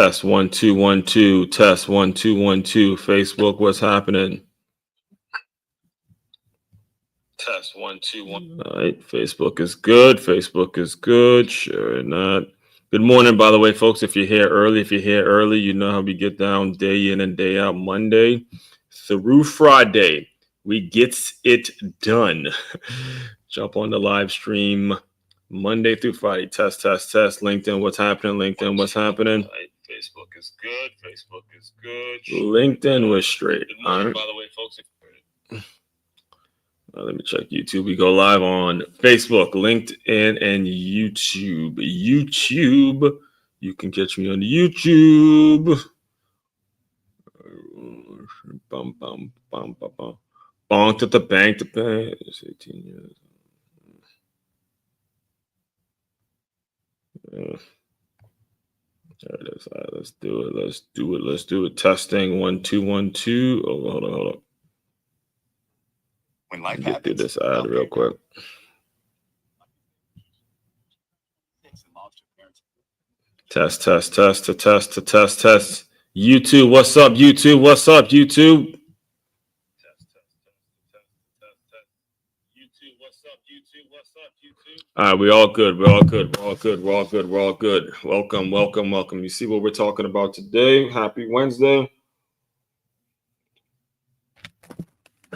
Test 1 2 1 2. Test 1 2 1 2. Facebook, what's happening? Test 1 2 1. All right, Facebook is good. Facebook is good. Sure not. Good morning, by the way, folks. If you're here early, you know how we get down day in and day out, Monday through Friday. We gets it done. Jump on the live stream Monday through Friday. Test. LinkedIn, what's happening? LinkedIn, what's happening? Right. Facebook is good. Facebook is good. LinkedIn was straight. Good morning, right. By the way, folks. Let me check YouTube. We go live on Facebook, LinkedIn, and YouTube. You can catch me on YouTube. Bonk to the bank. It's 18 years. There it is. All right, let's do it. Testing 1 2 1 2. Oh, hold on. When life get through this ad real quick. Test. YouTube, what's up, YouTube? What's up, YouTube? YouTube, what's up, YouTube? All right, we're all good. Welcome. You see what we're talking about today? Happy Wednesday.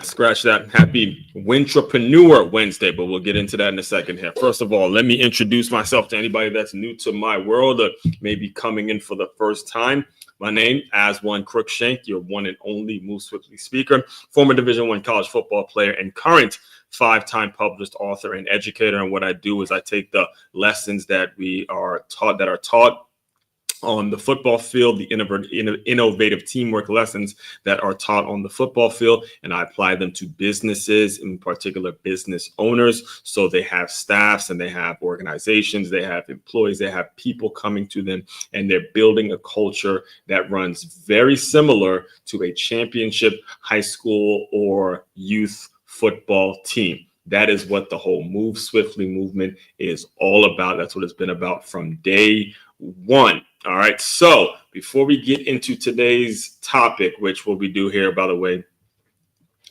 Scratch that. Happy Wintrapreneur Wednesday, but we'll get into that in a second here. First of all, let me introduce myself to anybody that's new to my world or maybe coming in for the first time. My name, As1 Crookshank, your one and only Move Swiftly speaker, former Division I college football player, and current 5-time published author and educator. And what I do is I take the lessons that are taught on the football field, the innovative teamwork lessons that are taught on the football field, and I apply them to businesses, in particular business owners. So they have staffs and they have organizations, they have employees, they have people coming to them, and they're building a culture that runs very similar to a championship high school or youth football team. That is what the whole Move Swiftly movement is all about. That's what it's been about from day one. All right. So before we get into today's topic, which what we do here, by the way,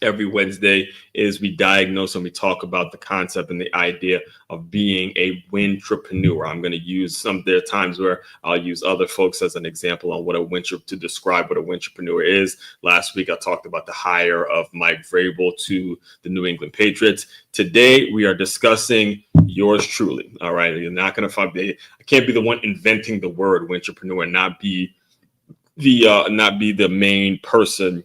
every Wednesday is we diagnose and we talk about the concept and the idea of being a wintrapreneur. I'm going to use there are times where I'll use other folks as an example on what to describe what a wintrapreneur is. Last week, I talked about the hire of Mike Vrabel to the New England Patriots. Today, we are discussing yours truly. All right. You're not going to find I can't be the one inventing the word wintrapreneur and not be the main person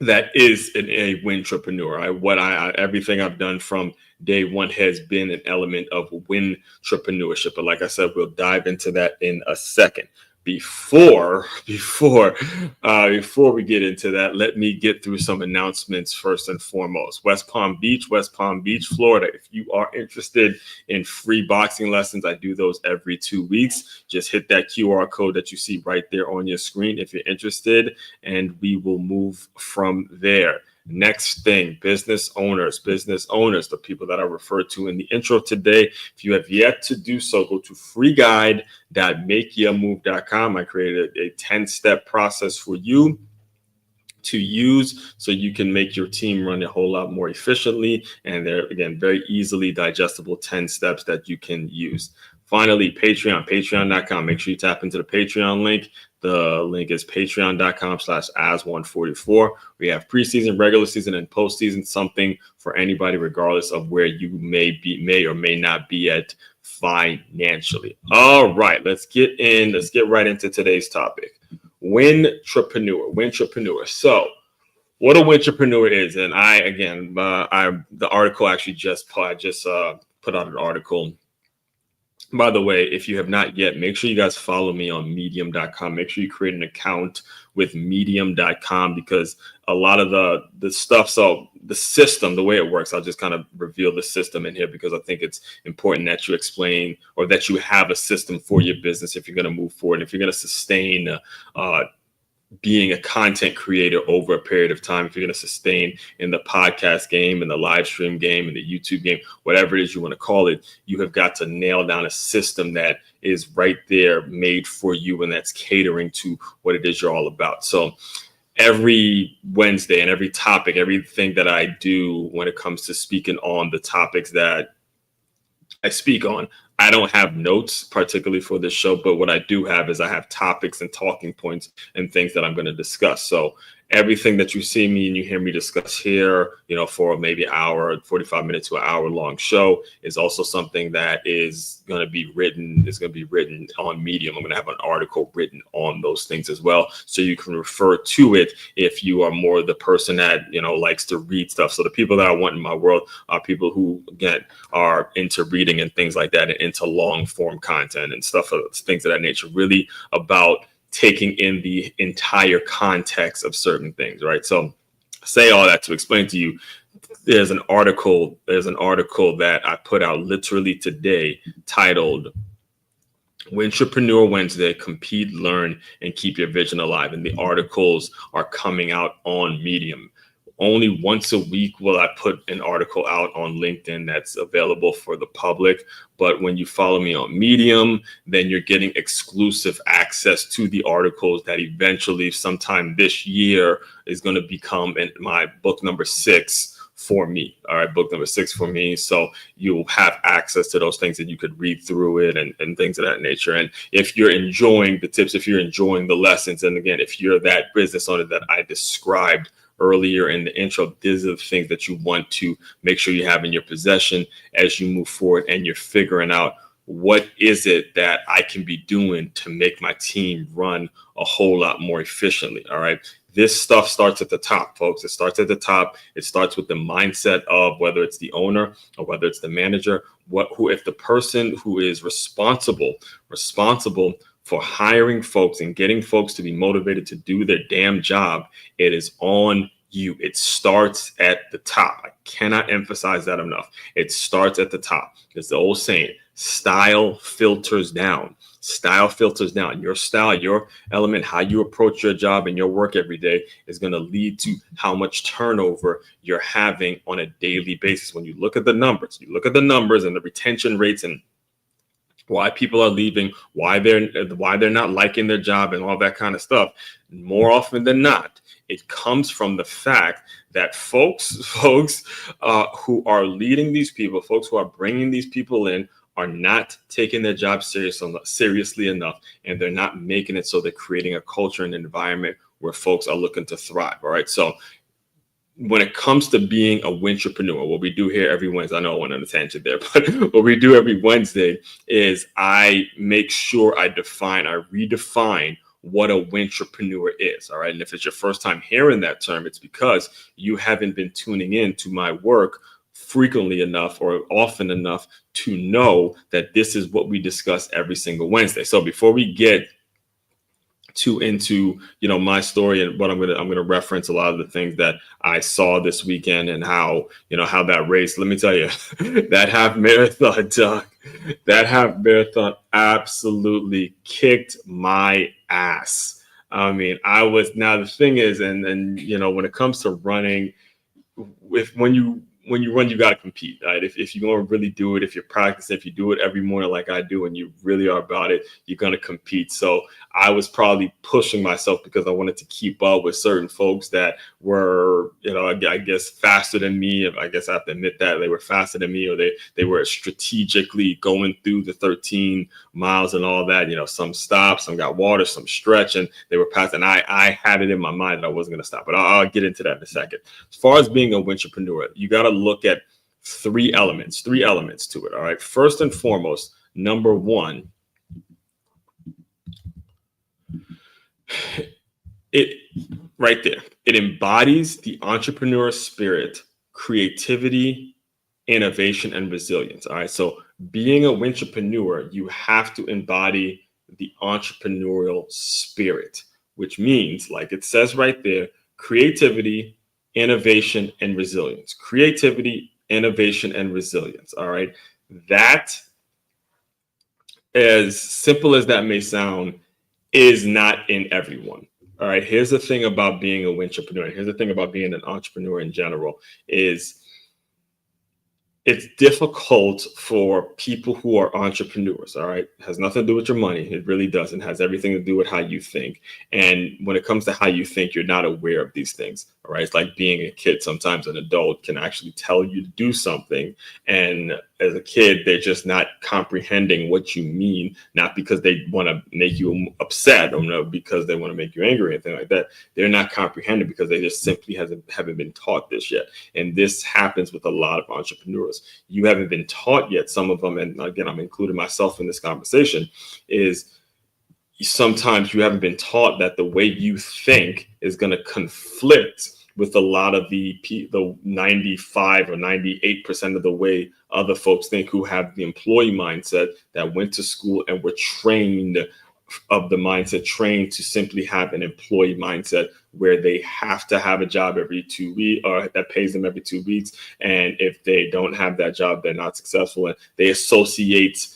that is a wintrapreneur. Everything I've done from day one has been an element of wintrapreneurship. But like I said, we'll dive into that in a second. Before we get into that, let me get through some announcements first and foremost. West Palm Beach, Florida. If you are interested in free boxing lessons, I do those every 2 weeks. Just hit that QR code that you see right there on your screen if you're interested, and we will move from there. Next thing, business owners, the people that I referred to in the intro today. If you have yet to do so, go to freeguide.makeyourmove.com. I created a 10-step process for you to use so you can make your team run a whole lot more efficiently. And they're, again, very easily digestible 10 steps that you can use. Finally, patreon.com. Make sure you tap into the Patreon link. The link is patreon.com/as144. We have preseason, regular season, and postseason, something for anybody, regardless of where you may or may not be at financially. All right, let's get right into today's topic. Wintrapreneur. So what a wintrapreneur is, and the article actually just put out an article. By the way, if you have not yet, make sure you guys follow me on medium.com. Make sure you create an account with medium.com, because a lot of the stuff, so the system, the way it works, I'll just kind of reveal the system in here because I think it's important that you explain or that you have a system for your business if you're going to move forward. If you're going to sustain being a content creator over a period of time. If you're going to sustain in the podcast game, in the live stream game, in the YouTube game, whatever it is you want to call it, you have got to nail down a system that is right there made for you and that's catering to what it is you're all about. So every Wednesday and every topic, everything that I do when it comes to speaking on the topics that I speak on, I don't have notes particularly for this show, but what I do have is I have topics and talking points and things that I'm going to discuss. So everything that you see me and you hear me discuss here, for maybe an hour, 45 minutes to an hour long show is also something that is going to be written on Medium. I'm going to have an article written on those things as well. So you can refer to it if you are more the person that, likes to read stuff. So the people that I want in my world are people who, again, are into reading and things like that and into long form content and stuff, things of that nature, really about taking in the entire context of certain things, right? So say all that to explain to you, there's an article that I put out literally today titled Entrepreneur Wednesday, Compete, Learn, and Keep Your Vision Alive. And the articles are coming out on Medium. Only once a week will I put an article out on LinkedIn that's available for the public. But when you follow me on Medium, then you're getting exclusive access to the articles that eventually sometime this year is going to become my book number 6 for me. All right, book number 6 for me. So you'll have access to those things and you could read through it and things of that nature. And if you're enjoying the tips, if you're enjoying the lessons, and again, if you're that business owner that I described earlier in the intro, these are the things that you want to make sure you have in your possession as you move forward and you're figuring out what is it that I can be doing to make my team run a whole lot more efficiently. All right. This stuff starts at the top, folks. It starts at the top. It starts with the mindset of whether it's the owner or whether it's the manager, if the person who is responsible for hiring folks and getting folks to be motivated to do their damn job, it is on you. It starts at the top. I cannot emphasize that enough. It starts at the top. It's the old saying, style filters down. Style filters down. Your style, your element, how you approach your job and your work every day is going to lead to how much turnover you're having on a daily basis. When you look at the numbers, and the retention rates and why people are leaving, why they're not liking their job and all that kind of stuff, more often than not, it comes from the fact that folks who are leading these people, folks who are bringing these people in, are not taking their job seriously enough, and they're not making it so they're creating a culture and environment where folks are looking to thrive. All right. So when it comes to being a wintrepreneur, what we do here every Wednesday, I know I went on a tangent there, but what we do every Wednesday is I make sure I redefine what a wintrepreneur is. All right. And if it's your first time hearing that term, it's because you haven't been tuning in to my work frequently enough or often enough to know that this is what we discuss every single Wednesday. So before we get into my story and what I'm gonna reference a lot of the things that I saw this weekend and how that race. Let me tell you, that half marathon absolutely kicked my ass. I mean, now the thing is, and when it comes to running, when you run, you got to compete, right? If you're going to really do it, if you're practicing, if you do it every morning like I do, and you really are about it, you're going to compete. So I was probably pushing myself because I wanted to keep up with certain folks that were, I guess faster than me. I guess I have to admit that they were faster than me, or they were strategically going through the 13 miles and all that. Some stopped, some got water, some stretch, and they were past. And I had it in my mind that I wasn't going to stop, but I'll get into that in a second. As far as being a wintrepreneur, you got to look at three elements to it. All right. First and foremost, number one, it right there. It embodies the entrepreneur spirit, creativity, innovation, and resilience. All right. So being a wintrepreneur, you have to embody the entrepreneurial spirit, which means, like it says right there, creativity, innovation, and resilience. Creativity, innovation, and resilience. All right. That, as simple as that may sound, is not in everyone. All right. Here's the thing about being a entrepreneur. Here's the thing about being an entrepreneur in general is it's difficult for people who are entrepreneurs. All right. It has nothing to do with your money. It really doesn't. It has everything to do with how you think. And when it comes to how you think, you're not aware of these things. All right. It's like being a kid. Sometimes an adult can actually tell you to do something. And as a kid, they're just not comprehending what you mean, not because they want to make you upset or not because they want to make you angry or anything like that. They're not comprehending because they just simply haven't been taught this yet. And this happens with a lot of entrepreneurs. You haven't been taught yet. Some of them, and again, I'm including myself in this conversation, is sometimes you haven't been taught that the way you think is going to conflict with a lot of the 95 or 98% of the way other folks think who have the employee mindset that went to school and were trained trained to simply have an employee mindset where they have to have a job every 2 weeks or that pays them every 2 weeks. And if they don't have that job, they're not successful. And they associate,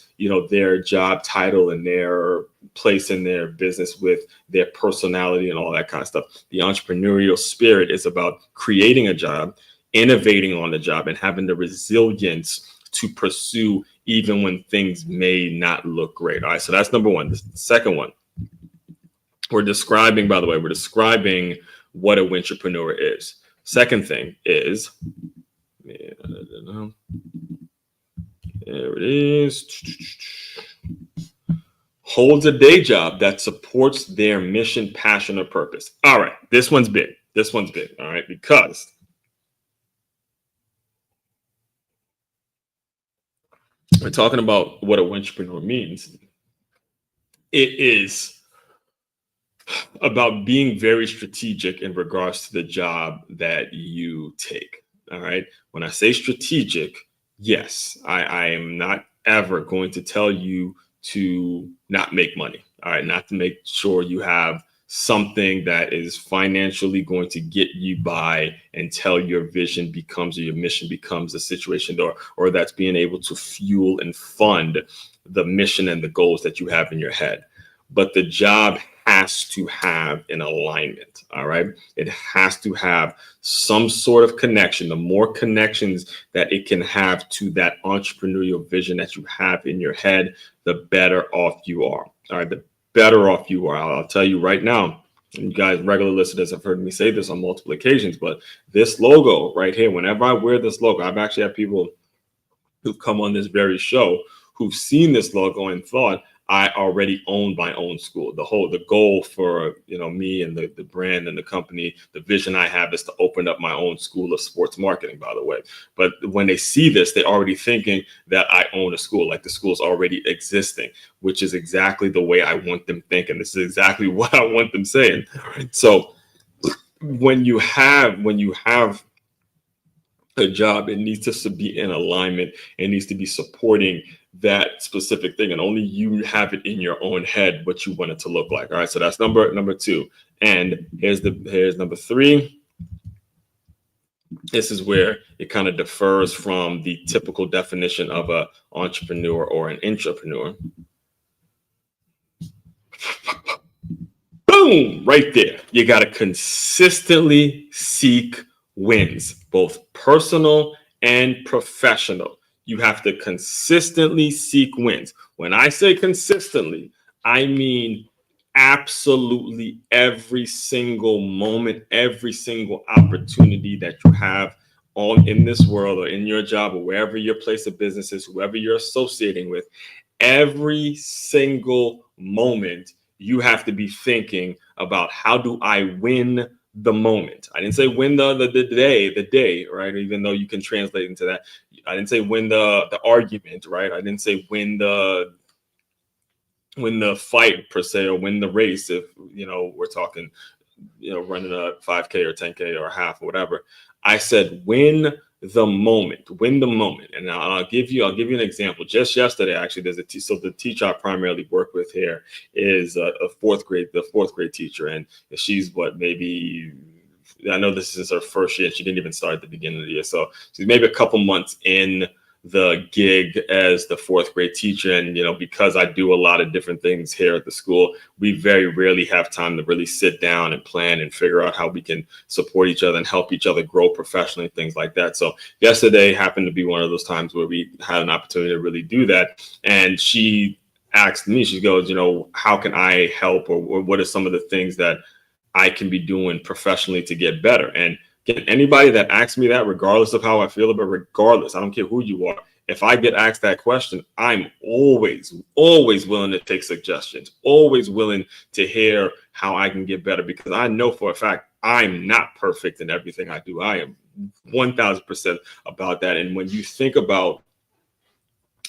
their job title and their place in their business with their personality and all that kind of stuff. The entrepreneurial spirit is about creating a job, innovating on the job, and having the resilience to pursue even when things may not look great. All right, so that's number one. The second one, we're describing what a wintrepreneur is. Second thing is, there it is, holds a day job that supports their mission, passion, or purpose. All right, this one's big. All right, because we're talking about what a wintrepreneur means. It is about being very strategic in regards to the job that you take. All right. When I say strategic, yes, I am not ever going to tell you to not make money. All right. Not to make sure you have something that is financially going to get you by until your vision becomes or your mission becomes a situation, or that's being able to fuel and fund the mission and the goals that you have in your head. But the job has to have an alignment. All right. It has to have some sort of connection. The more connections that it can have to that entrepreneurial vision that you have in your head, the better off you are. All right. The better off you are. I'll tell you right now, and you guys, regular listeners, have heard me say this on multiple occasions, but this logo right here, whenever I wear this logo, I've actually had people who've come on this very show who've seen this logo and thought I already owned my own school. The goal for me and the brand and the company, the vision I have is to open up my own school of sports marketing, by the way. But when they see this, they're already thinking that I own a school, like the school's already existing, which is exactly the way I want them thinking. This is exactly what I want them saying. So when you have a job, it needs to be in alignment. It needs to be supporting that specific thing, and only you have it in your own head what you want it to look like. All right, so that's number two. And here's number three. This is where it kind of differs from the typical definition of an entrepreneur or an intrapreneur. Boom, right there. You got to consistently seek wins, both personal and professional. You have to consistently seek wins. When I say consistently, I mean absolutely every single moment, every single opportunity that you have in this world or in your job or wherever your place of business is, whoever you're associating with, every single moment you have to be thinking about, how do I win the moment? I didn't say win the day, right? Even though you can translate into that. I didn't say win the argument, right? I didn't say win the fight per se, or win the race if we're talking running a 5K or 10K or a half or whatever. I said win the moment. And I'll give you an example. Just yesterday, actually, there's so the teacher I primarily work with here is the fourth grade teacher, and she's maybe, I know this is her first year. She didn't even start at the beginning of the year, so she's maybe a couple months in the gig as the fourth grade teacher. And, because I do a lot of different things here at the school, we very rarely have time to really sit down and plan and figure out how we can support each other and help each other grow professionally, things like that. So yesterday happened to be one of those times where we had an opportunity to really do that. And she asked me, she goes, how can I help, or what are some of the things that I can be doing professionally to get better? And again, anybody that asks me that, regardless of how I feel about it, regardless, I don't care who you are, if I get asked that question, I'm always willing to take suggestions, always willing to hear how I can get better, because I know for a fact I'm not perfect in everything I do. I am 1000% about that. And when you think about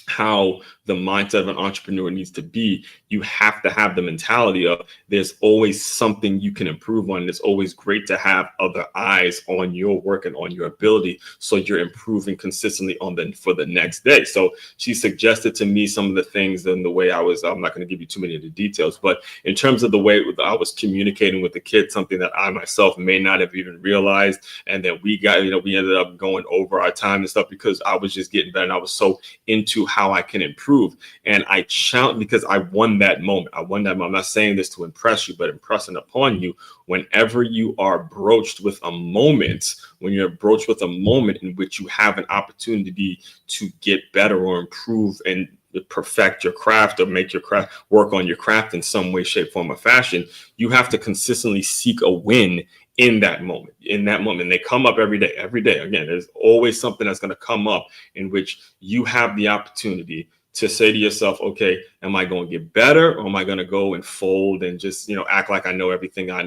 how the mindset of an entrepreneur needs to be, you have to have the mentality of there's always something you can improve on. It's always great to have other eyes on your work and on your ability, so you're improving consistently for the next day. So she suggested to me some of the things and the way I'm not going to give you too many of the details, but in terms of the way I was communicating with the kids, something that I myself may not have even realized, and then we ended up going over our time and stuff because I was just getting better and I was so into how I can improve. And I challenge, because I won that moment. I'm not saying this to impress you, but impressing upon you, whenever you are broached with a moment, when you're broached with a moment in which you have an opportunity to get better or improve and perfect your craft or make your craft, work on your craft in some way, shape, form, or fashion, you have to consistently seek a win in that moment. And they come up every day. Again, there's always something that's going to come up in which you have the opportunity to say to yourself, okay, am I going to get better, or am I going to go and fold and just, act like I know everything there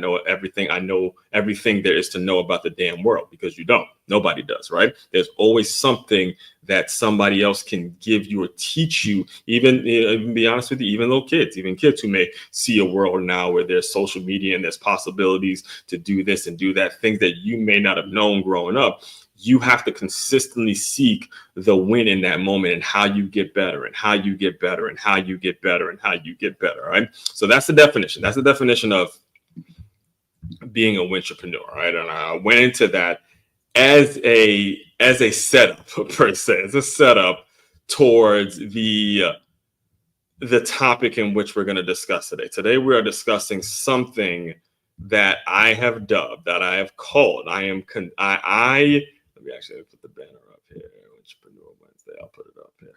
is to know about the damn world? Because you don't. Nobody does, right? There's always something that somebody else can give you or teach you. Even be honest with you, even kids who may see a world now where there's social media and there's possibilities to do this and do that, things that you may not have known growing up. You have to consistently seek the win in that moment, and how you get better and how you get better and how you get better and how you get better. Right. So that's the definition. That's the definition of being a wintrepreneur. Right. And I went into that as a setup per se, as a setup towards the topic in which we're going to discuss today. Today, we are discussing something that I have dubbed, that I have called. Let me actually put the banner up here. Entrepreneur Wednesday. I'll put it up here.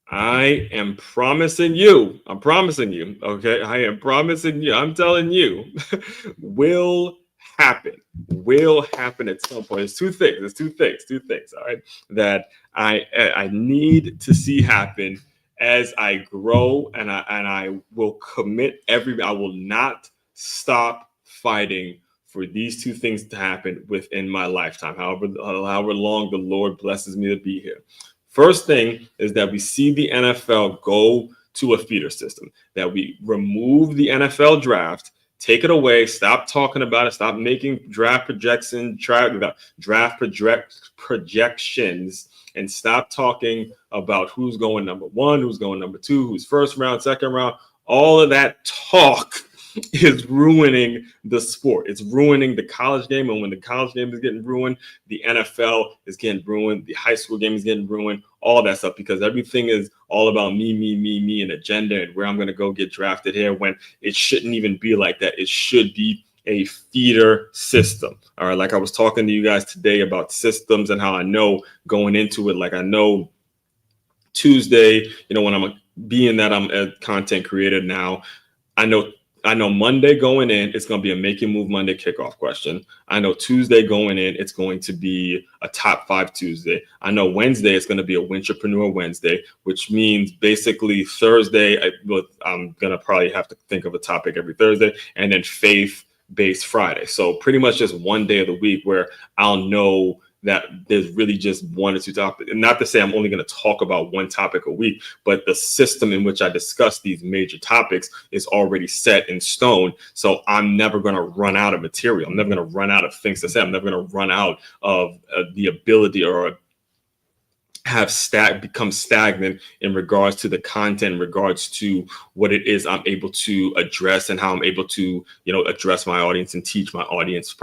I am promising you. Okay. I am promising you. I'm telling you, will happen at some point. It's two things. All right. That I need to see happen as I grow, and I will commit I will not stop fighting for these two things to happen within my lifetime, however long the Lord blesses me to be here. First thing is that we see the NFL go to a feeder system, that we remove the NFL draft, take it away, stop talking about it, stop making draft projections, and stop talking about who's going number one, who's going number two, who's first round, second round. All of that talk is ruining the sport. It's ruining the college game. And when the college game is getting ruined, the NFL is getting ruined. The high school game is getting ruined, all that stuff, because everything is all about me, and agenda and where I'm going to go get drafted here, when it shouldn't even be like that. It should be a feeder system. All right. Like I was talking to you guys today about systems and how I know going into it, like I know Tuesday, when I'm a content creator now, I know Monday going in, it's going to be a Make Your Move Monday kickoff question. I know Tuesday going in, it's going to be a Top 5 Tuesday. I know Wednesday, it's going to be a Wintrepreneur Wednesday, which means basically Thursday, I'm going to probably have to think of a topic every Thursday, and then faith-based Friday. So pretty much just one day of the week where I'll know that there's really just one or two topics. And not to say I'm only going to talk about one topic a week, but the system in which I discuss these major topics is already set in stone. So I'm never going to run out of material. I'm never going to run out of things to say. I'm never going to run out of the ability or become stagnant in regards to the content, in regards to what it is I'm able to address and how I'm able to, address my audience and teach my audience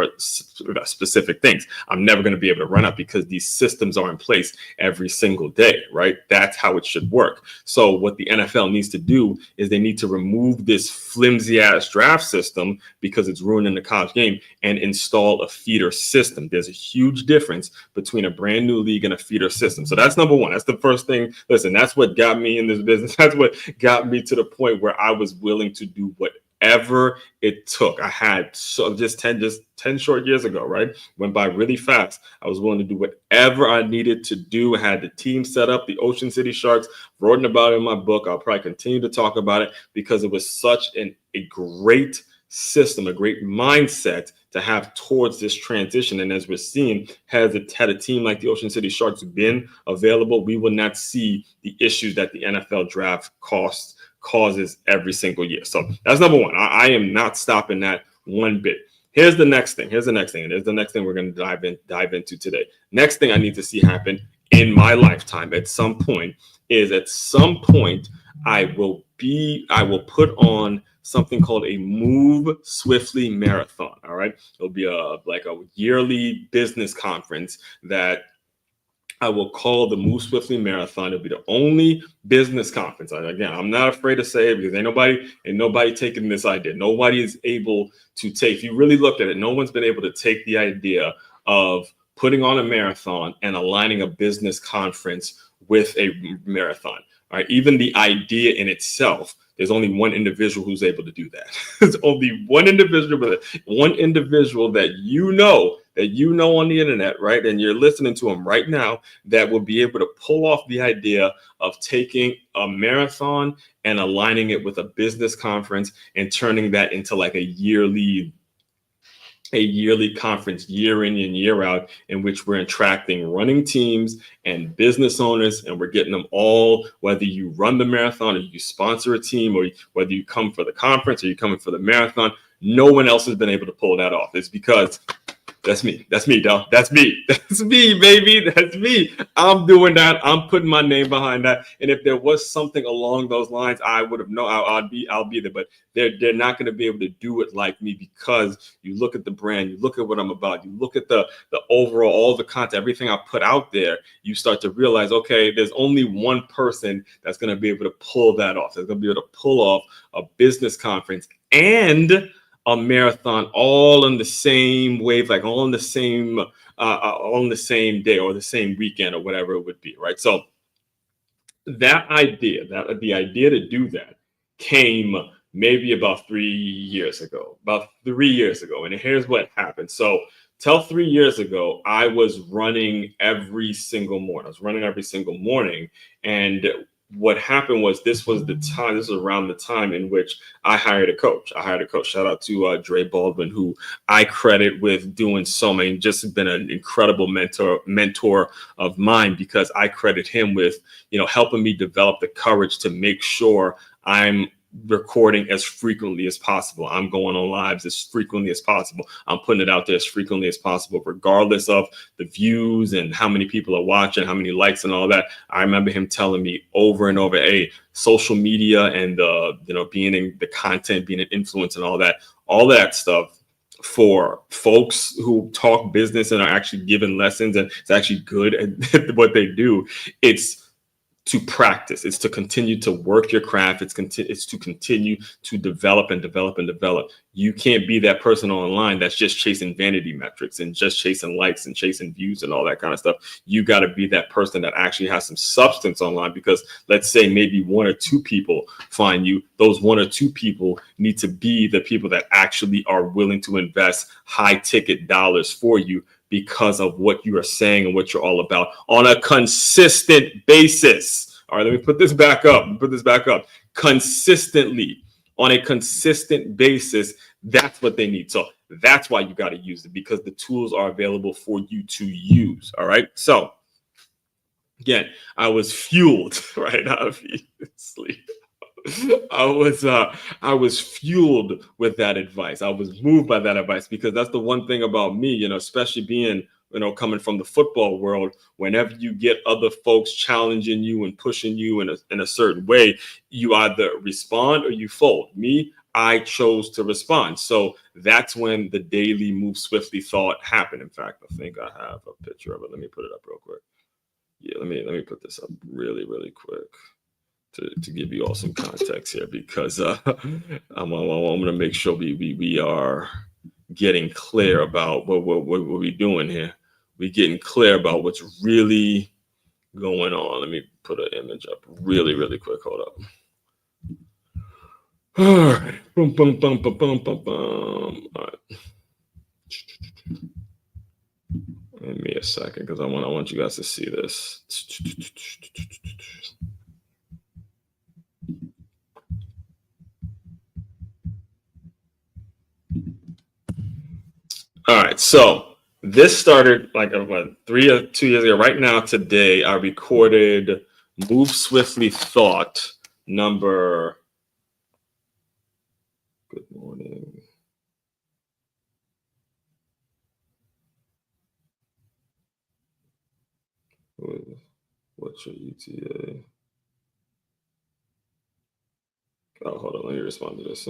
specific things. I'm never going to be able to run out because these systems are in place every single day, right? That's how it should work. So what the NFL needs to do is they need to remove this flimsy ass draft system because it's ruining the college game and install a feeder system. There's a huge difference between a brand new league and a feeder system. So that's number one. That's the first thing. Listen, that's what got me in this business. That's what got me to the point where I was willing to do whatever it took. I had just 10 short years ago, right? Went by really fast. I was willing to do whatever I needed to do. I had the team set up, the Ocean City Sharks, written about it in my book. I'll probably continue to talk about it because it was such a great system, a great mindset to have towards this transition. And as we're seeing, had a team like the Ocean City Sharks been available, we will not see the issues that the NFL draft causes every single year. So that's number one. I am not stopping that one bit. Here's the next thing. And here's the next thing we're going to dive into today. Next thing I need to see happen in my lifetime at some point I will put on something called a Move Swiftly Marathon. All right. It'll be a yearly business conference that I will call the Move Swiftly Marathon. It'll be the only business conference. Again, I'm not afraid to say it because ain't nobody taking this idea. Nobody is able to take, if you really looked at it, no one's been able to take the idea of putting on a marathon and aligning a business conference with a marathon. All right. Even the idea in itself, there's only one individual who's able to do that. There's only one individual that you know on the internet, right? And you're listening to him right now that will be able to pull off the idea of taking a marathon and aligning it with a business conference and turning that into like a yearly conference year in and year out, in which we're attracting running teams and business owners, and we're getting them all, whether you run the marathon or you sponsor a team, or whether you come for the conference or you're coming for the marathon. No one else has been able to pull that off. It's because that's me, dog. That's me, baby. That's me. I'm doing that. I'm putting my name behind that. And if there was something along those lines, I would have known. I'll be there. But they're not going to be able to do it like me, because you look at the brand, you look at what I'm about, you look at the overall, all the content, everything I put out there. You start to realize, okay, there's only one person that's going to be able to pull that off. That's going to be able to pull off a business conference and a marathon all on the same wave, like all on the same day or the same weekend or whatever it would be, right? So the idea to do that came maybe about 3 years ago. And here's what happened. So till 3 years ago, I was running every single morning. And what happened was, this was around the time in which I hired a coach. Shout out to Dre Baldwin, who I credit with doing so many, just been an incredible mentor of mine, because I credit him with, helping me develop the courage to make sure I'm recording as frequently as possible. I'm going on lives as frequently as possible. I'm putting it out there as frequently as possible, regardless of the views and how many people are watching, how many likes and all that. I remember him telling me over and over, hey, social media and being in the content, being an influence and all that stuff, for folks who talk business and are actually giving lessons and it's actually good at what they do, it's to practice. It's to continue to work your craft. It's to continue to develop. You can't be that person online that's just chasing vanity metrics and just chasing likes and chasing views and all that kind of stuff. You got to be that person that actually has some substance online, because let's say maybe one or two people find you. Those one or two people need to be the people that actually are willing to invest high ticket dollars for you, because of what you are saying and what you're all about on a consistent basis. All right, let me put this back up. Consistently, on a consistent basis, that's what they need. So that's why you got to use it, because the tools are available for you to use. All right. So again, I was fueled, right? Obviously. I was fueled with that advice. I was moved by that advice, because that's the one thing about me, especially being coming from the football world, whenever you get other folks challenging you and pushing you in a certain way, you either respond or you fold. Me, I chose to respond. So that's when the daily move swiftly thought happened. In fact, I think I have a picture of it. Let me put it up real quick. Yeah, let me put this up really, really quick to give you all some context here, because I'm going to make sure we are getting clear about what we're doing here. We're getting clear about what's really going on. Let me put an image up really, really quick. Hold up. All right. Boom, boom, boom, boom, boom, boom, boom. All right. Give me a second, because I want you guys to see this. All right, so this started like 2 years ago. Right now, today, I recorded Move Swiftly Thought number. Good morning. What's your ETA? Oh, hold on. Let me respond to this.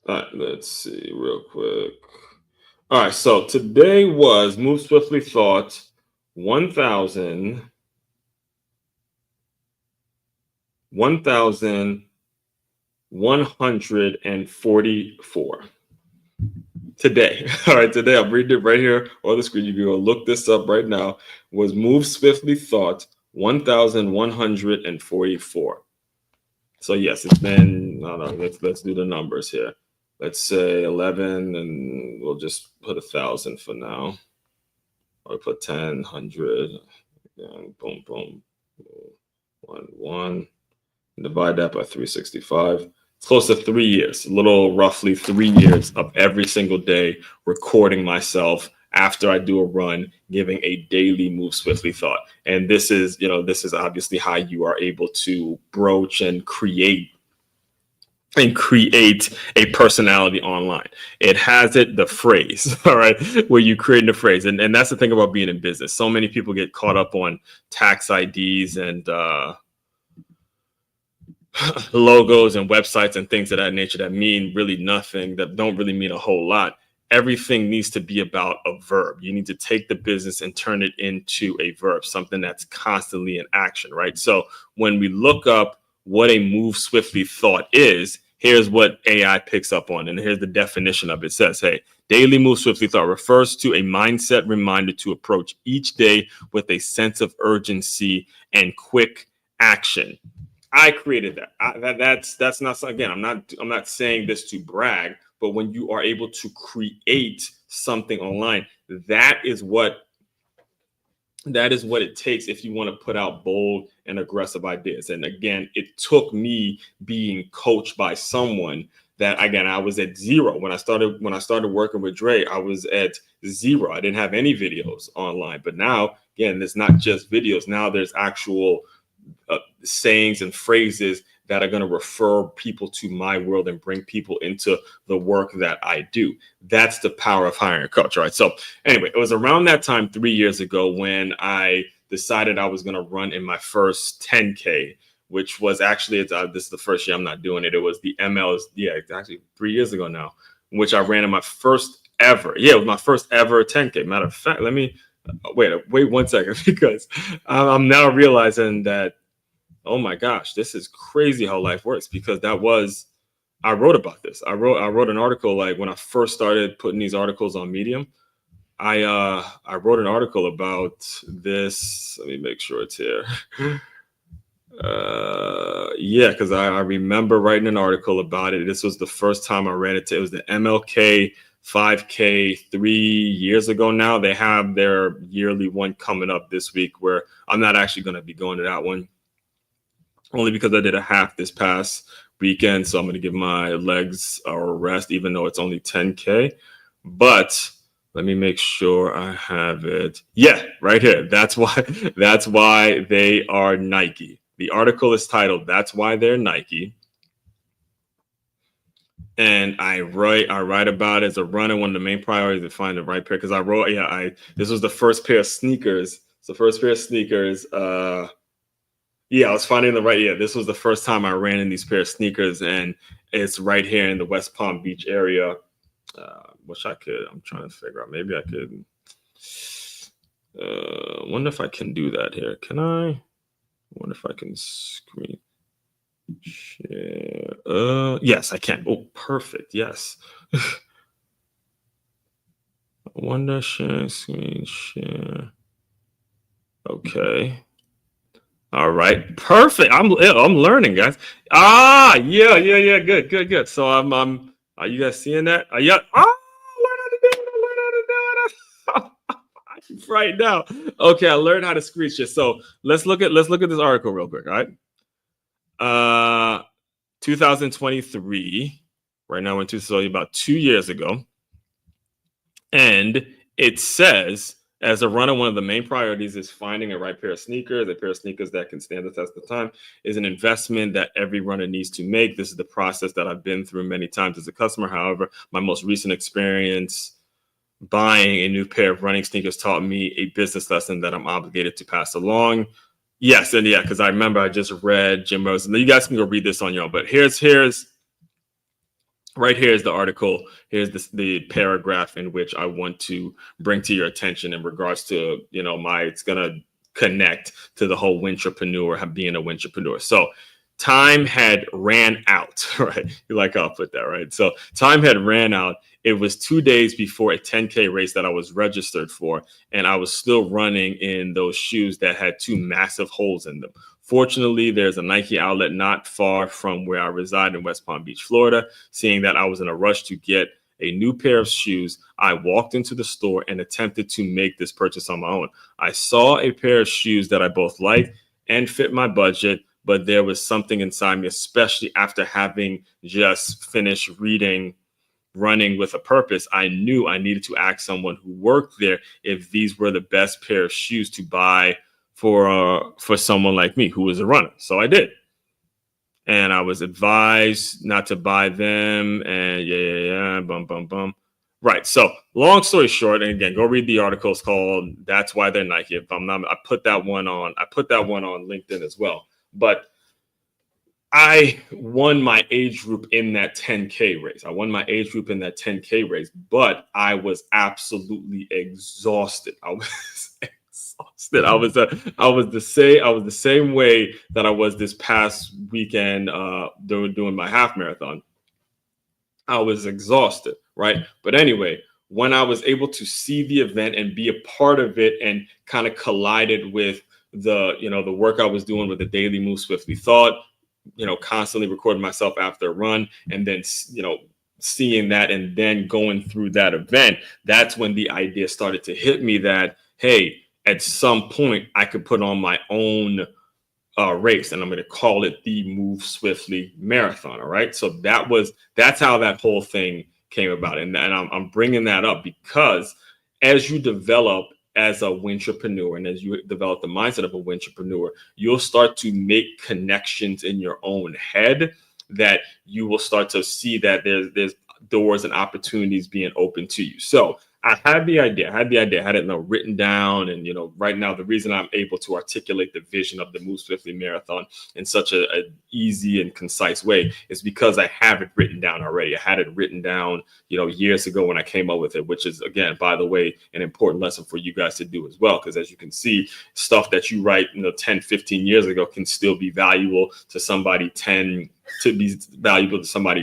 All right, let's see real quick. All right, so today was Move Swiftly Thought 1,144. Today. All right, today I'm reading it right here on the screen. You can go look this up right now. Was Move Swiftly Thought 1,144. So yes, it's been, I don't know, let's do the numbers here. Let's say 11, and we'll just put 1,000 for now. Or put 10, 100, and boom, boom, 1. Divide that by 365. It's close to 3 years, a little roughly 3 years of every single day recording myself after I do a run, giving a daily Move Swiftly thought. And this is obviously how you are able to broach and create a personality online. It has the phrase, all right, where you create the phrase. And that's the thing about being in business. So many people get caught up on tax IDs and logos and websites and things of that nature that mean really nothing, that don't really mean a whole lot. Everything needs to be about a verb. You need to take the business and turn it into a verb, something that's constantly in action, right? So when we look up what a Move Swiftly thought is, here's what AI picks up on. And here's the definition of it. It says, hey, daily Move Swiftly thought refers to a mindset reminder to approach each day with a sense of urgency and quick action. I created that. That's not, again, I'm not saying this to brag, but when you are able to create something online, that is what it takes if you want to put out bold and aggressive ideas. And again, it took me being coached by someone that, again, I was at zero when I started working with Dre. I was at zero. I didn't have any videos online, but now, again, there's not just videos. Now there's actual sayings and phrases that are going to refer people to my world and bring people into the work that I do. That's the power of hiring a coach, right? So anyway, it was around that time 3 years ago when I decided I was going to run in my first 10K, which was actually, this is the first year I'm not doing it. It was the MLs, actually 3 years ago now, which I ran in my first ever. Yeah, it was my first ever 10K. Matter of fact, let me wait 1 second, because I'm now realizing that, oh my gosh, this is crazy how life works, because I wrote about this. I wrote an article, like when I first started putting these articles on Medium. I wrote an article about this. Let me make sure it's here. Because I remember writing an article about it. This was the first time I ran it. It was the MLK 5K 3 years ago now. They have their yearly one coming up this week, where I'm not actually going to be going to that one, only because I did a half this past weekend. So I'm going to give my legs a rest, even though it's only 10K. But let me make sure I have it. Yeah, right here. That's why they are Nike. The article is titled "That's Why They're Nike." And I write about it as a runner. One of the main priorities is to find the right pair. Because this was the first pair of sneakers. It's the first pair of sneakers. I was finding the right. Yeah, this was the first time I ran in these pair of sneakers, and it's right here in the West Palm Beach area. Wish I could. I'm trying to figure out. Maybe I could. Wonder if I can do that here. Can I? Wonder if I can screen share. Yes, I can. Oh, perfect. Yes. Wonder share screen share. Okay. All right. Perfect. I'm learning, guys. Yeah. Good. So I'm are you guys seeing that? Yeah. Learn how to do it. I learned how to do it. Right now. Okay, I learned how to screen share. So let's look at this article real quick. All right. 2023. Right now, so about 2 years ago. And it says, as a runner, one of the main priorities is finding a right pair of sneakers. A pair of sneakers that can stand the test of time is an investment that every runner needs to make. This is the process that I've been through many times as a customer. However, my most recent experience buying a new pair of running sneakers taught me a business lesson that I'm obligated to pass along. Yes, and yeah, because I remember I just read Jim Rose, and you guys can go read this on your own. But here's right here is the article. Here's the paragraph in which I want to bring to your attention in regards to, it's going to connect to the whole wintrapreneur, being a wintrapreneur. So time had ran out, right? I'll put that, right? So time had ran out. It was 2 days before a 10K race that I was registered for, and I was still running in those shoes that had 2 massive holes in them. Fortunately, there's a Nike outlet not far from where I reside in West Palm Beach, Florida. Seeing that I was in a rush to get a new pair of shoes, I walked into the store and attempted to make this purchase on my own. I saw a pair of shoes that I both liked and fit my budget, but there was something inside me, especially after having just finished reading Running with a Purpose. I knew I needed to ask someone who worked there if these were the best pair of shoes to buy for someone like me who was a runner. So I did. And I was advised not to buy them. And bum. Right. So long story short, and again, go read the article. It's called "That's Why They're Nike." If I'm not, I put that one on LinkedIn as well. But I won my age group in that 10K race. But I was absolutely exhausted. I was exhausted. I was the same way that I was this past weekend doing my half marathon. I was exhausted, right? But anyway, when I was able to see the event and be a part of it and kind of collided with the work I was doing with the daily Move Swiftly Thought, constantly recording myself after a run, and then, seeing that and then going through that event, that's when the idea started to hit me that, hey, at some point I could put on my own race, and I'm going to call it the Move Swiftly Marathon. All right. So that's how that whole thing came about. And I'm bringing that up because as you develop as a wintrapreneur and as you develop the mindset of a wintrapreneur, you'll start to make connections in your own head that you will start to see that there's doors and opportunities being open to you. So I had the idea, I had it written down. And, right now, the reason I'm able to articulate the vision of the Move Swiftly Marathon in such a easy and concise way is because I have it written down already. I had it written down, years ago when I came up with it, which is, again, by the way, an important lesson for you guys to do as well. Because as you can see, stuff that you write, 10, 15 years ago can still be valuable to somebody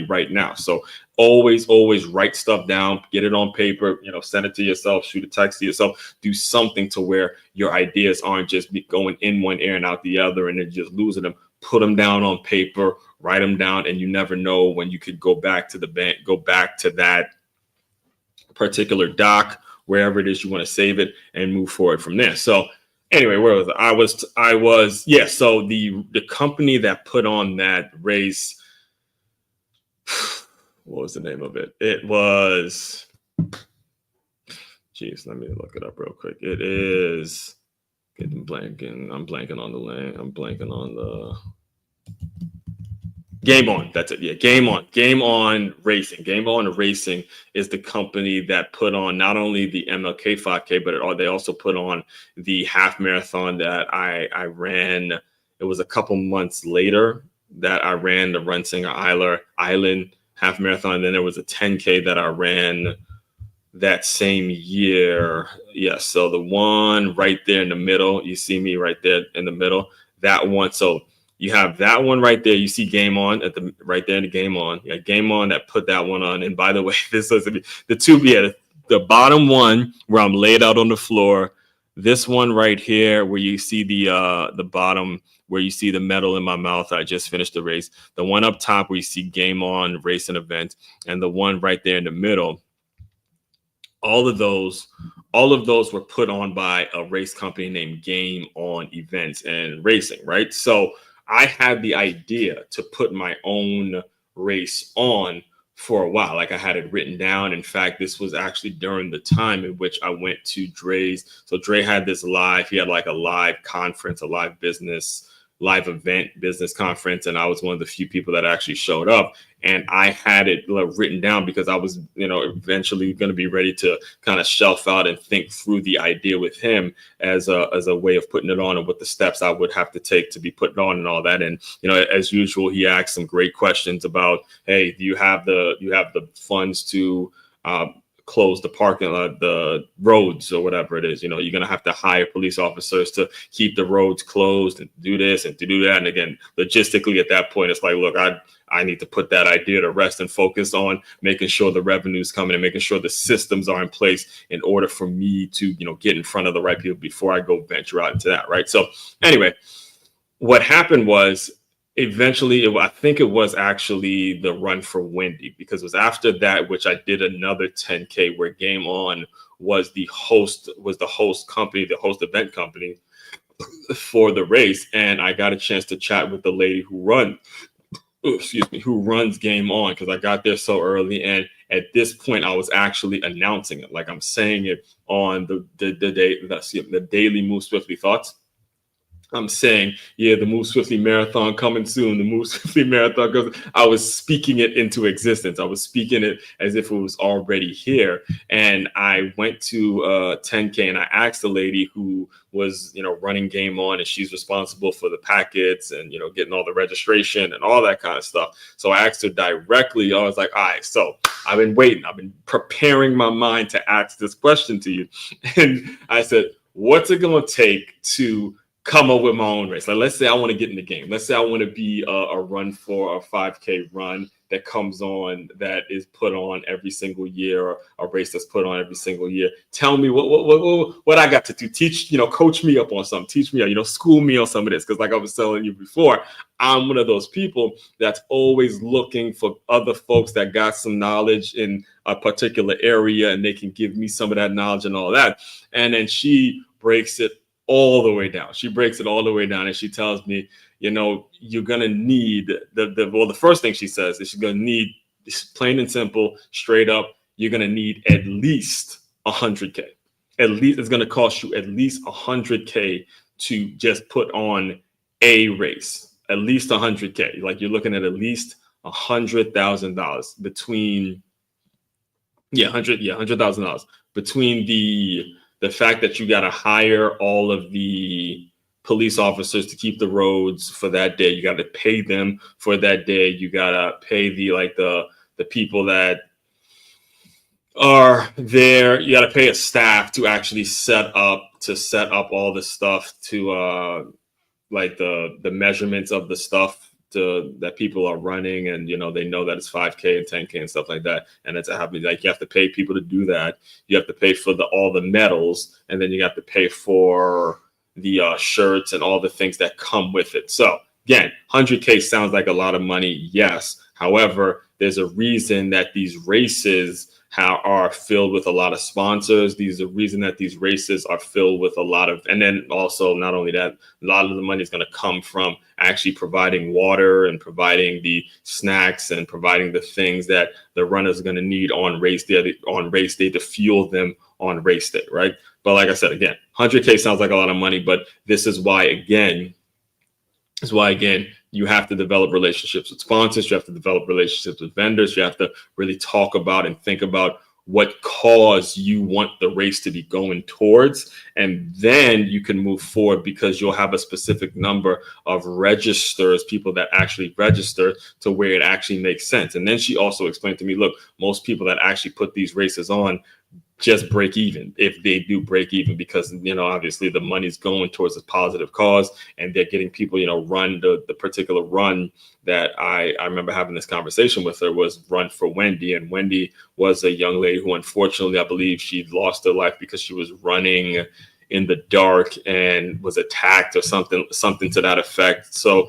right now. So always write stuff down, get it on paper, send it to yourself, shoot a text to yourself, do something to where your ideas aren't just going in one ear and out the other and then just losing them. Put them down on paper, write them down, and you never know when you could go back to that particular doc, wherever it is you want to save it, and move forward from there. So anyway, where was I? So the company that put on that race, what was the name of it? It was, let me look it up real quick. It is I'm blanking on the lane. I'm blanking on the Game On. That's it. Yeah, Game On. Game On Racing. Game On Racing is the company that put on not only the MLK 5K, but they also put on the half marathon that I ran. It was a couple months later that I ran the Runsinger Island half marathon. And then there was a 10K that I ran that same year. Yeah, so the one right there in the middle, you see me right there in the middle, that one. So you have that one right there. You see Game On at the right there in the Game On. Yeah, Game On that put that one on. And by the way, this was the two. Yeah, the bottom one where I'm laid out on the floor. This one right here where you see the bottom where you see the metal in my mouth. I just finished the race. The one up top where you see Game On Racing Event, and the one right there in the middle. All of those were put on by a race company named Game On Events and Racing, right? So I had the idea to put my own race on for a while. Like I had it written down. In fact, this was actually during the time in which I went to Dre's. So Dre had this he had like a live conference, a live event business conference, and I was one of the few people that actually showed up. And I had it written down because I was, eventually going to be ready to kind of shelf out and think through the idea with him as a way of putting it on and what the steps I would have to take to be putting on and all that. And, as usual, he asked some great questions about, hey, do you have the funds to close the parking lot, the roads or whatever it is. You're going to have to hire police officers to keep the roads closed and do this and to do that. And again, logistically at that point, it's like, look, I need to put that idea to rest and focus on making sure the revenue's coming and making sure the systems are in place in order for me to, get in front of the right people before I go venture out into that. Right. So anyway, what happened was, eventually, I think it was actually the Run for Wendy, because it was after that, which I did another 10K where Game On was the host company, the host event company for the race. And I got a chance to chat with the lady who runs Game On, because I got there so early. And at this point, I was actually announcing it. Like I'm saying it on the daily Move Swiftly Thoughts. I'm saying, yeah, the Move Swiftly Marathon coming soon. The Move Swiftly Marathon goes. I was speaking it into existence. I was speaking it as if it was already here. And I went to 10K and I asked the lady who was, running Game On, and she's responsible for the packets and, getting all the registration and all that kind of stuff. So I asked her directly. I was like, all right, so I've been waiting. I've been preparing my mind to ask this question to you. And I said, what's it going to take to come up with my own race? Like, let's say I want to get in the game. Let's say I want to be a run for a 5K run that comes on, that is put on every single year, or a race that's put on every single year. Tell me what I got to do. Teach, coach me up on something. Teach me, school me on some of this. Because like I was telling you before, I'm one of those people that's always looking for other folks that got some knowledge in a particular area, and they can give me some of that knowledge and all that. And then she breaks it all the way down. She breaks it all the way down, and she tells me, you're gonna need the first thing she says is she's gonna need, plain and simple, straight up, you're gonna need at least 100K. At least it's gonna cost you at least 100K to just put on a race. At least 100K. Like you're looking at least $100,000 between, $100,000 between the fact that you got to hire all of the police officers to keep the roads for that day. You got to pay them for that day. You got to pay the people that are there. You got to pay a staff to actually set up all the stuff, to like the measurements of the stuff that people are running, and they know that it's 5K and 10K and stuff like that. And it's happening. Like you have to pay people to do that. You have to pay for all the medals, and then you have to pay for the shirts and all the things that come with it. So again, 100K sounds like a lot of money. Yes. However, there's a reason that these races are filled with a lot of sponsors. These are the reason that these races are filled with a lot of, and then also not only that, a lot of the money is going to come from actually providing water and providing the snacks and providing the things that the runners are going to need on race day to fuel them on race day, right? But like I said, again, 100K sounds like a lot of money, but this is why, again, you have to develop relationships with sponsors. You have to develop relationships with vendors. You have to really talk about and think about what cause you want the race to be going towards. And then you can move forward because you'll have a specific number of registers, people that actually register to where it actually makes sense. And then she also explained to me, look, most people that actually put these races on just break even, if they do break even, because, obviously the money's going towards a positive cause and they're getting people, run the particular run that I remember having this conversation with her was Run for Wendy. And Wendy was a young lady who, unfortunately, I believe she lost her life because she was running in the dark and was attacked or something to that effect. So,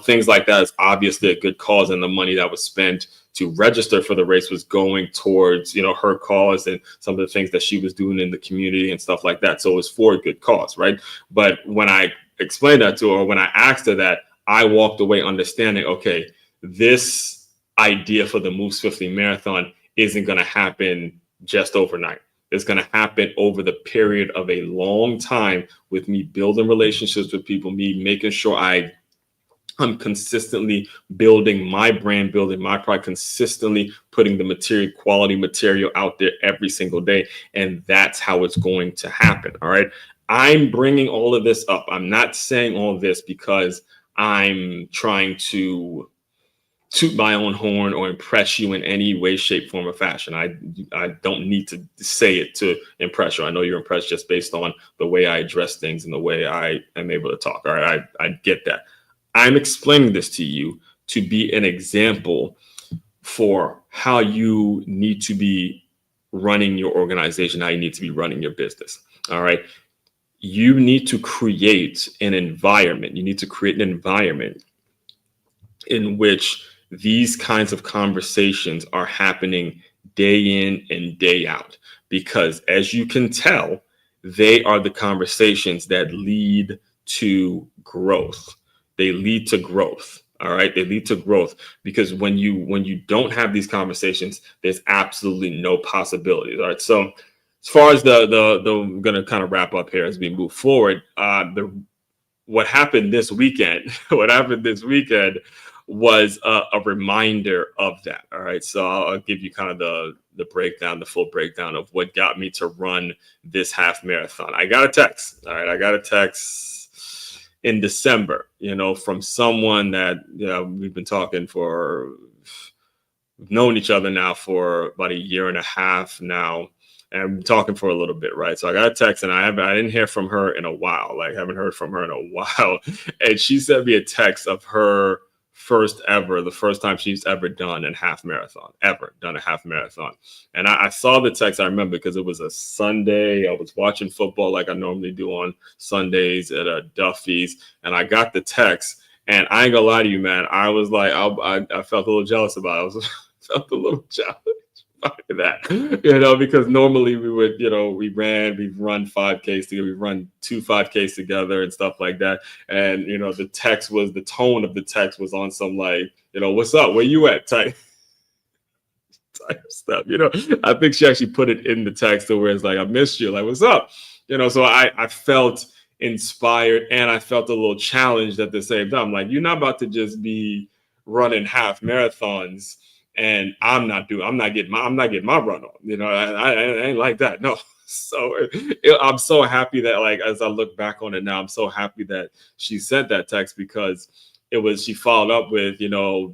things like that is obviously a good cause, and the money that was spent to register for the race was going towards, her cause and some of the things that she was doing in the community and stuff like that. So it was for a good cause, right? But when I explained that to her, when I asked her that, I walked away understanding, okay, this idea for the Move Swiftly Marathon isn't going to happen just overnight. It's going to happen over the period of a long time with me building relationships with people, me making sure I'm consistently building my brand, building my product, consistently putting the quality material out there every single day. And that's how it's going to happen. All right. I'm bringing all of this up. I'm not saying all of this because I'm trying to toot my own horn or impress you in any way, shape, form, or fashion. I don't need to say it to impress you. I know you're impressed just based on the way I address things and the way I am able to talk. All right. I get that. I'm explaining this to you to be an example for how you need to be running your organization, how you need to be running your business. All right. You need to create an environment. You need to create an environment in which these kinds of conversations are happening day in and day out, because as you can tell, they are the conversations that lead to growth. They lead to growth. All right. They lead to growth because when you don't have these conversations, there's absolutely no possibilities. All right. So as far as I'm going to kind of wrap up here as we move forward, what happened this weekend was a reminder of that. All right. So I'll give you kind of the breakdown, the full breakdown of what got me to run this half marathon. I got a text. All right. I got a text in December, from someone that, we've been talking we've known each other now for about a year and a half now. And I've been talking for a little bit, right? So I got a text and I didn't hear from her in a while, haven't heard from her in a while. And she sent me a text of her the first time she's ever done a half marathon. And I saw the text, I remember, because it was a Sunday. I was watching football like I normally do on Sundays at Duffy's. And I got the text, and I ain't gonna lie to you, man. I was like, I felt a little jealous about it. Felt a little jealous by that, because normally we would, we've run 5Ks together, we run 2 5Ks together and stuff like that. And, the tone of the text was on some what's up? Where you at? Type stuff, I think she actually put it in the text to where it's like, I missed you. Like, what's up? So I felt inspired and I felt a little challenged at the same time. Like, you're not about to just be running half marathons and I'm not getting my run on. I ain't like that. No. So I'm so happy that, as I look back on it now, I'm so happy that she sent that text, because she followed up with, do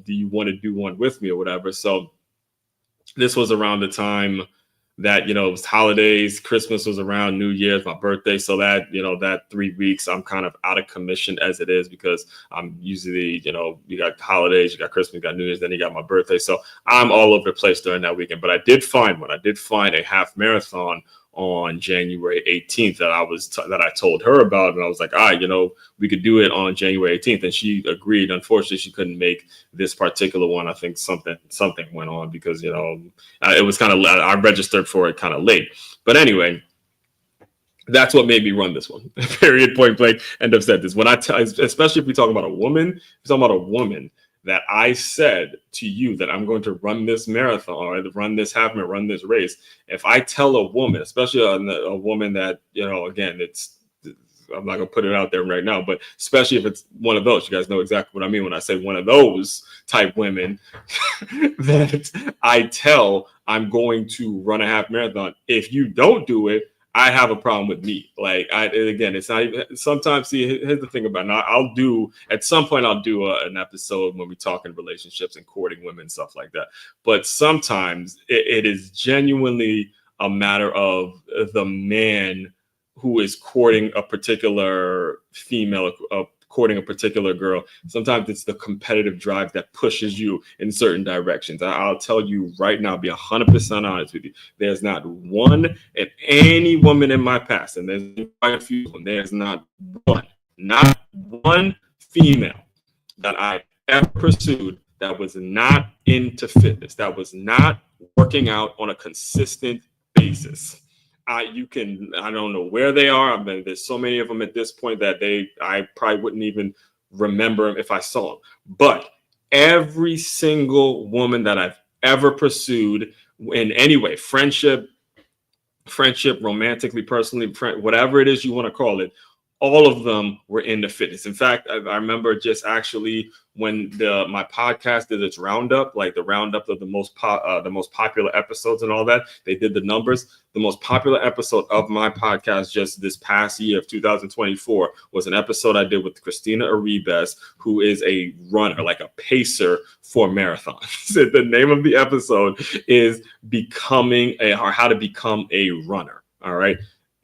you want to do one with me or whatever? So this was around the time that, it was holidays, Christmas was around, New Year's, my birthday. So that, that 3 weeks, I'm kind of out of commission as it is, because I'm usually, you got holidays, you got Christmas, you got New Year's, then you got my birthday. So I'm all over the place during that weekend. But I did find one. I did find a half marathon on January 18th that I told her about, and I was like, all right, we could do it on January 18th, and she agreed. Unfortunately, she couldn't make this particular one. I think something went on because it was kind of, I registered for it kind of late, but anyway. That's what made me run this one. Period. Point blank. End of sentence. When I tell, especially if we talk about a woman, that I said to you that I'm going to run this marathon or run this half marathon, run this race. If I tell a woman, especially a woman that, again, I'm not going to put it out there right now, but especially if it's one of those, you guys know exactly what I mean when I say one of those type women that I tell I'm going to run a half marathon. If you don't do it, I have a problem with me. Like, it's not even, sometimes, see, here's the thing about it. At some point, I'll do an episode when we talk in relationships and courting women, stuff like that. But sometimes it is genuinely a matter of the man who is courting a particular female, courting a particular girl. Sometimes it's the competitive drive that pushes you in certain directions. I'll tell you right now, be 100% honest with you. There's not one, and any woman in my past, and there's quite a few, and there's not one female that I ever pursued that was not into fitness, that was not working out on a consistent basis. I don't know where they are. I mean, there's so many of them at this point that I probably wouldn't even remember them if I saw them. But every single woman that I've ever pursued in any way, friendship, romantically, personally, whatever it is you want to call it, all of them were into fitness. In fact, I remember just actually when my podcast did its roundup, like the roundup of the most popular episodes and all that, they did the numbers. The most popular episode of my podcast just this past year of 2024 was an episode I did with Christina Arribas, who is a runner, like a pacer for marathons. The name of the episode is How to Become a Runner. All right.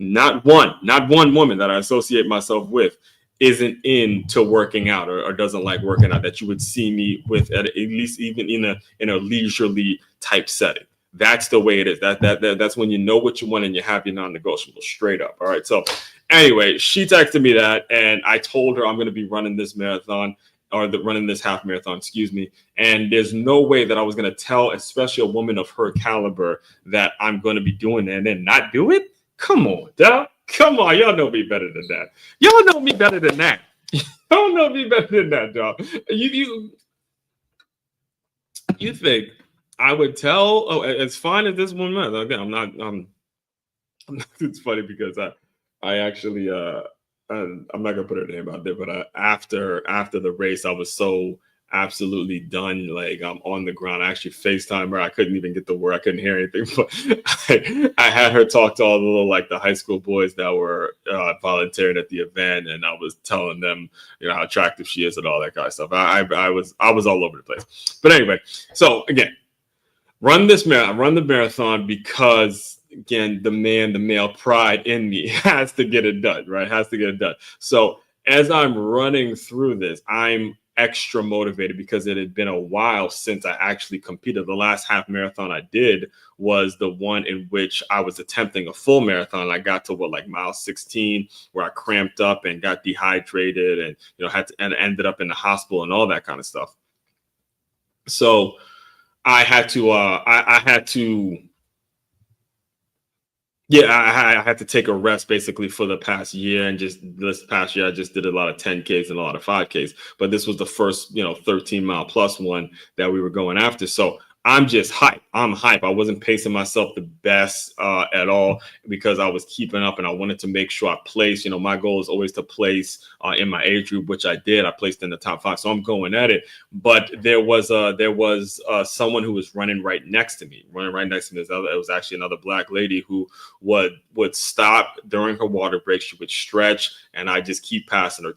Not one woman that I associate myself with isn't into working out or doesn't like working out that you would see me with at least even in a leisurely type setting. That's the way it is. That's when you know what you want and you have your non-negotiable straight up. All right. So anyway, she texted me that, and I told her I'm going to be running this marathon running this half marathon, excuse me. And there's no way that I was going to tell, especially a woman of her caliber, that I'm going to be doing it and then not do it. Come on, dog. Come on. Y'all know me better than that. Y'all know me better than that. Y'all know me better than that, dog. You think I would tell? Oh, as fine as this one was. Again, I'm not. It's funny because I actually I'm not gonna put her name out there, but after the race, I was so absolutely done. Like, I'm on the ground. I actually FaceTime her. I couldn't even get the word. I couldn't hear anything. But I had her talk to all the little, like, the high school boys that were volunteering at the event, and I was telling them, how attractive she is and all that kind of stuff. I was all over the place. But anyway, so again, run the marathon because, again, the male pride in me has to get it done, right? Has to get it done. So as I'm running through this, I'm extra motivated because it had been a while since I actually competed. The last half marathon I did was the one in which I was attempting a full marathon. I got to mile 16, where I cramped up and got dehydrated and ended up in the hospital and all that kind of stuff. So I had to I had to take a rest basically for the past year, and just this past year I just did a lot of 10Ks and a lot of 5Ks, but this was the first 13-mile plus one that we were going after. So I'm just hype. I'm hype. I wasn't pacing myself the best at all because I was keeping up and I wanted to make sure I placed. My goal is always to place in my age group, which I did. I placed in the top 5, so I'm going at it. But there was someone who was running right next to me. It was actually another Black lady who would stop during her water break. She would stretch, and I just keep passing her.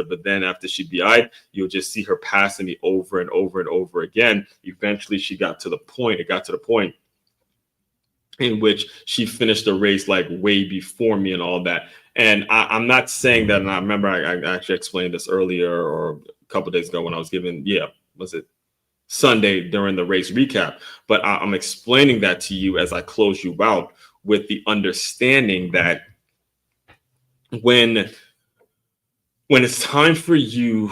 But then after she'd be you'll just see her passing me over and over and over again. Eventually, it got to the point in which she finished the race like way before me and all that. And I'm not saying that. And I remember I actually explained this earlier or a couple of days ago when I was giving, was it Sunday during the race recap? But I'm explaining that to you as I close you out. with the understanding that when it's time for you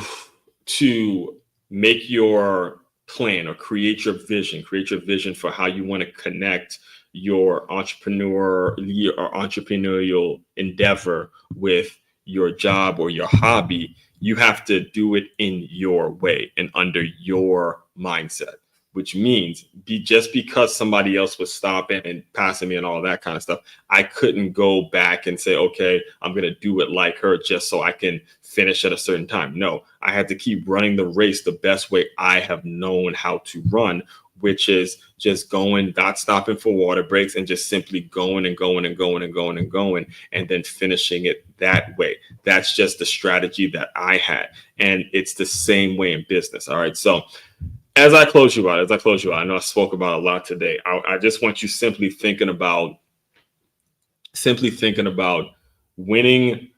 to make your plan or create your vision for how you want to connect your entrepreneurial endeavor with your job or your hobby, you have to do it in your way and under your mindset, which means just because somebody else was stopping and passing me and all that kind of stuff, I couldn't go back and say, okay, I'm going to do it like her just so I can finish at a certain time. No, I had to keep running the race the best way I have known how to run, which is just going, not stopping for water breaks, and just simply going and going and going and going and going, and then finishing it that way. That's just the strategy that I had. And it's the same way in business. All right. So as I close you out, I know I spoke about a lot today. I just want you simply thinking about winning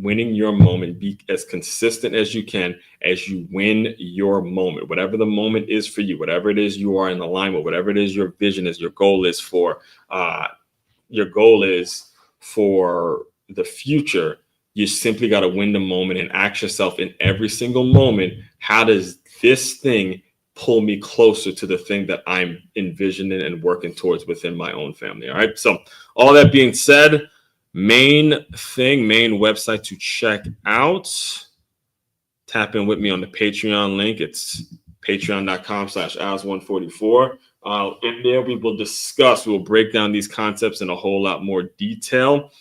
winning your moment. Be as consistent as you can as you win your moment, whatever the moment is for you, whatever it is you are in alignment, whatever it is your vision is, your goal is for the future. You simply got to win the moment and ask yourself in every single moment, how does this thing pull me closer to the thing that I'm envisioning and working towards within my own family? All right. So all that being said, main website to check out. Tap in with me on the Patreon link. It's patreon.com/as144. In there, we will break down these concepts in a whole lot more detail.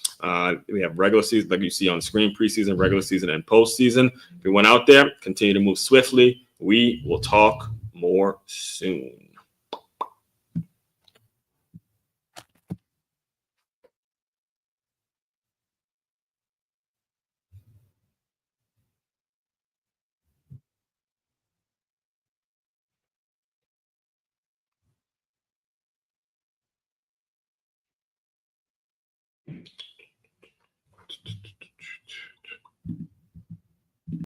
We have regular season, like you see on screen, preseason, regular season, and postseason. If you went out there, continue to move swiftly. We will talk more soon.